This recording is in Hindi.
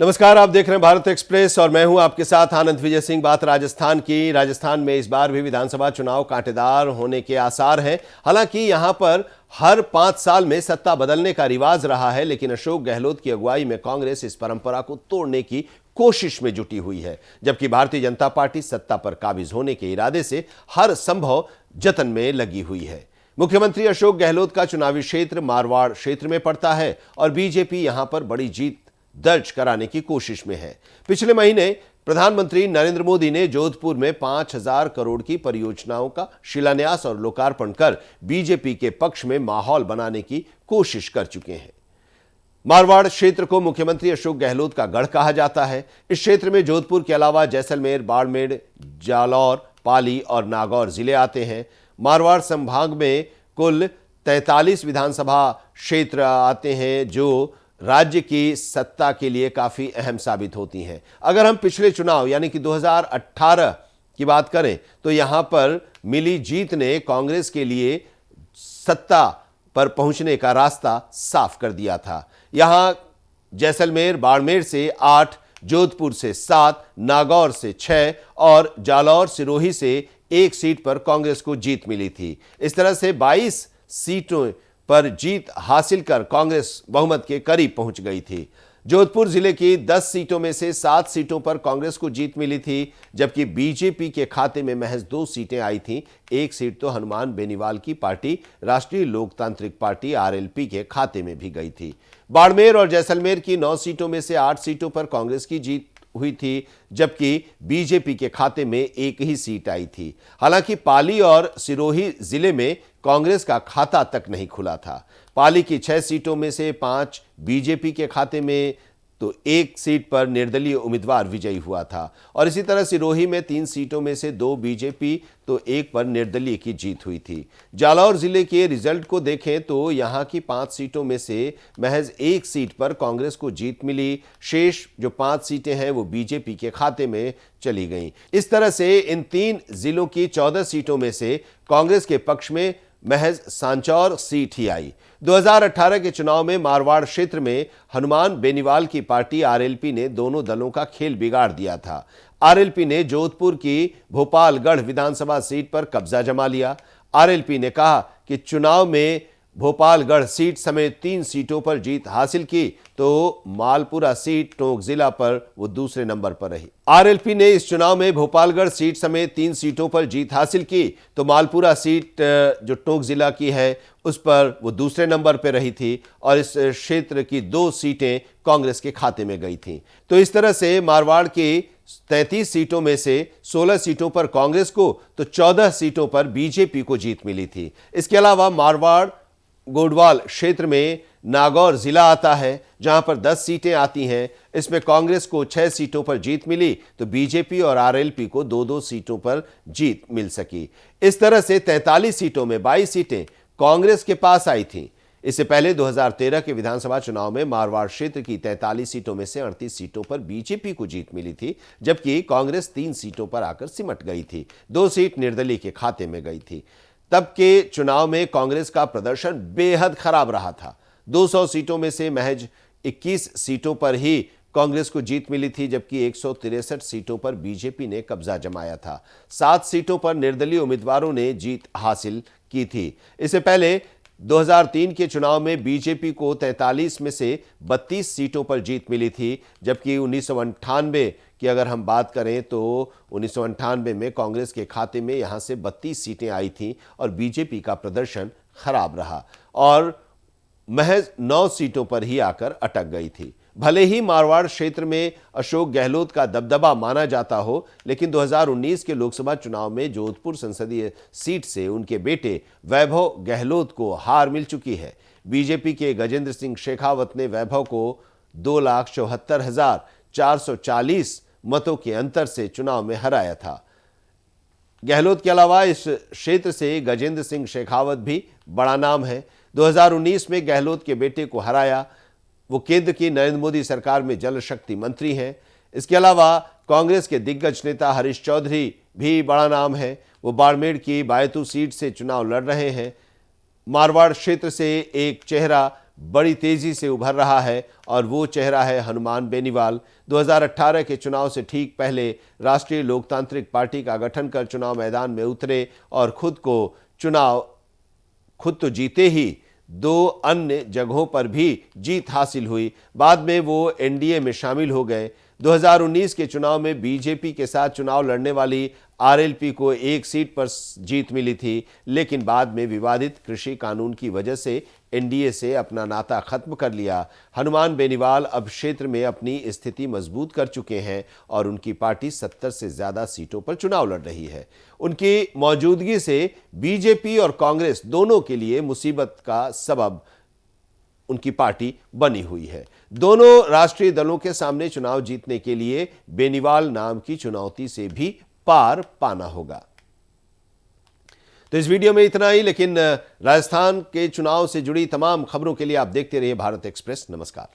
नमस्कार, आप देख रहे हैं भारत एक्सप्रेस और मैं हूं आपके साथ आनंद विजय सिंह। बात राजस्थान की। राजस्थान में इस बार भी विधानसभा चुनाव कांटेदार होने के आसार हैं। हालांकि यहां पर हर 5 साल में सत्ता बदलने का रिवाज रहा है, लेकिन अशोक गहलोत की अगुवाई में कांग्रेस इस परंपरा को तोड़ने की कोशिश में जुटी हुई है, जबकि भारतीय जनता पार्टी सत्ता पर काबिज होने के इरादे से हर संभव जतन में लगी हुई है। मुख्यमंत्री अशोक गहलोत का चुनावी क्षेत्र मारवाड़ क्षेत्र में पड़ता है और बीजेपी यहां पर बड़ी जीत दर्ज कराने की कोशिश में है। पिछले महीने प्रधानमंत्री नरेंद्र मोदी ने जोधपुर में 5,000 करोड़ की परियोजनाओं का शिलान्यास और लोकार्पण कर बीजेपी के पक्ष में माहौल बनाने की कोशिश कर चुके हैं। मारवाड़ क्षेत्र को मुख्यमंत्री अशोक गहलोत का गढ़ कहा जाता है। इस क्षेत्र में जोधपुर के अलावा जैसलमेर, बाड़मेर, जालौर, पाली और नागौर जिले आते हैं। मारवाड़ संभाग में कुल 43 विधानसभा क्षेत्र आते हैं, जो राज्य की सत्ता के लिए काफी अहम साबित होती हैं। अगर हम पिछले चुनाव यानी कि 2018 की बात करें तो यहां पर मिली जीत ने कांग्रेस के लिए सत्ता पर पहुंचने का रास्ता साफ कर दिया था। यहां जैसलमेर, बाड़मेर से 8, जोधपुर से 7, नागौर से 6 और जालौर, सिरोही से 1 सीट पर कांग्रेस को जीत मिली थी। इस तरह से 22 सीटों पर जीत हासिल कर कांग्रेस बहुमत के करीब पहुंच गई थी। जोधपुर जिले की 10 सीटों में से 7 सीटों पर कांग्रेस को जीत मिली थी, जबकि बीजेपी के खाते में महज 2 सीटें आई थीं। 1 सीट तो हनुमान बेनीवाल की पार्टी राष्ट्रीय लोकतांत्रिक पार्टी आरएलपी के खाते में भी गई थी। बाड़मेर और जैसलमेर की 9 सीटों में से 8 सीटों पर कांग्रेस की जीत हुई थी, जबकि बीजेपी के खाते में 1 ही सीट आई थी। हालांकि पाली और सिरोही जिले में कांग्रेस का खाता तक नहीं खुला था। पाली की 6 सीटों में से 5 बीजेपी के खाते में, तो 1 सीट पर निर्दलीय उम्मीदवार विजयी हुआ था। और इसी तरह सिरोही में 3 सीटों में से 2 बीजेपी तो 1 पर निर्दलीय की जीत हुई थी। जालौर जिले के रिजल्ट को देखें तो यहां की 5 सीटों में से महज 1 सीट पर कांग्रेस को जीत मिली। शेष जो 5 सीटें हैं वो बीजेपी के खाते में चली गईं। इस तरह से इन 3 जिलों की 14 सीटों में से कांग्रेस के पक्ष में महज सांचौर सीट ही आई। 2018 के चुनाव में मारवाड़ क्षेत्र में हनुमान बेनीवाल की पार्टी आरएलपी ने दोनों दलों का खेल बिगाड़ दिया था। आरएलपी ने जोधपुर की भोपालगढ़ विधानसभा सीट पर कब्जा जमा लिया। आरएलपी ने कहा कि चुनाव में भोपालगढ़ सीट समेत 3 सीटों पर जीत हासिल की, तो मालपुरा सीट टोंक जिला पर वो दूसरे नंबर पर रही। आरएलपी ने इस चुनाव में भोपालगढ़ सीट समेत 3 सीटों पर जीत हासिल की, तो मालपुरा सीट जो टोंक जिला की है उस पर वो दूसरे नंबर पर रही थी और इस क्षेत्र की 2 सीटें कांग्रेस के खाते में गई थी। तो इस तरह से मारवाड़ की 33 सीटों में से 16 सीटों पर कांग्रेस को तो 14 सीटों पर बीजेपी को जीत मिली थी। इसके अलावा मारवाड़ गोडवाल क्षेत्र में नागौर जिला आता है, जहां पर 10 सीटें आती हैं। इसमें कांग्रेस को 6 सीटों पर जीत मिली, तो बीजेपी और आरएलपी को 2-2 सीटों पर जीत मिल सकी। इस तरह से 43 सीटों में 22 सीटें कांग्रेस के पास आई थीं। इससे पहले 2013 के विधानसभा चुनाव में मारवाड़ क्षेत्र की 43 सीटों में से 38 सीटों पर बीजेपी को जीत मिली थी, जबकि कांग्रेस 3 सीटों पर आकर सिमट गई थी। 2 सीट निर्दलीय के खाते में गई थी। तब के चुनाव में कांग्रेस का प्रदर्शन बेहद खराब रहा था। 200 सीटों में से महज 21 सीटों पर ही कांग्रेस को जीत मिली थी, जबकि 163 सीटों पर बीजेपी ने कब्जा जमाया था। 7 सीटों पर निर्दलीय उम्मीदवारों ने जीत हासिल की थी। इससे पहले 2003 के चुनाव में बीजेपी को 43 में से 32 सीटों पर जीत मिली थी, जबकि 1998 की अगर हम बात करें तो 1998 में कांग्रेस के खाते में यहां से 32 सीटें आई थीं और बीजेपी का प्रदर्शन खराब रहा और महज 9 सीटों पर ही आकर अटक गई थी। भले ही मारवाड़ क्षेत्र में अशोक गहलोत का दबदबा माना जाता हो, लेकिन 2019 के लोकसभा चुनाव में जोधपुर संसदीय सीट से उनके बेटे वैभव गहलोत को हार मिल चुकी है। बीजेपी के गजेंद्र सिंह शेखावत ने वैभव को 2,74,440 मतों के अंतर से चुनाव में हराया था। गहलोत के अलावा इस क्षेत्र से गजेंद्र सिंह शेखावत भी बड़ा नाम है। 2019 में गहलोत के बेटे को हराया। वो केंद्र की नरेंद्र मोदी सरकार में जल शक्ति मंत्री हैं। इसके अलावा कांग्रेस के दिग्गज नेता हरीश चौधरी भी बड़ा नाम है। वो बाड़मेर की बायतू सीट से चुनाव लड़ रहे हैं। मारवाड़ क्षेत्र से एक चेहरा बड़ी तेजी से उभर रहा है और वो चेहरा है हनुमान बेनीवाल। 2018 के चुनाव से ठीक पहले राष्ट्रीय लोकतांत्रिक पार्टी का गठन कर चुनाव मैदान में उतरे और खुद तो जीते ही 2 अन्य जगहों पर भी जीत हासिल हुई। बाद में वो एनडीए में शामिल हो गए। 2019 के चुनाव में बीजेपी के साथ चुनाव लड़ने वाली आरएलपी को 1 सीट पर जीत मिली थी, लेकिन बाद में विवादित कृषि कानून की वजह से एनडीए से अपना नाता खत्म कर लिया। हनुमान बेनीवाल अब क्षेत्र में अपनी स्थिति मजबूत कर चुके हैं और उनकी पार्टी 70 से ज्यादा सीटों पर चुनाव लड़ रही है। उनकी मौजूदगी से बीजेपी और कांग्रेस दोनों के लिए मुसीबत का सबब उनकी पार्टी बनी हुई है। दोनों राष्ट्रीय दलों के सामने चुनाव जीतने के लिए बेनीवाल नाम की चुनौती से भी पार पाना होगा। तो इस वीडियो में इतना ही, लेकिन राजस्थान के चुनाव से जुड़ी तमाम खबरों के लिए आप देखते रहिए भारत एक्सप्रेस। नमस्कार।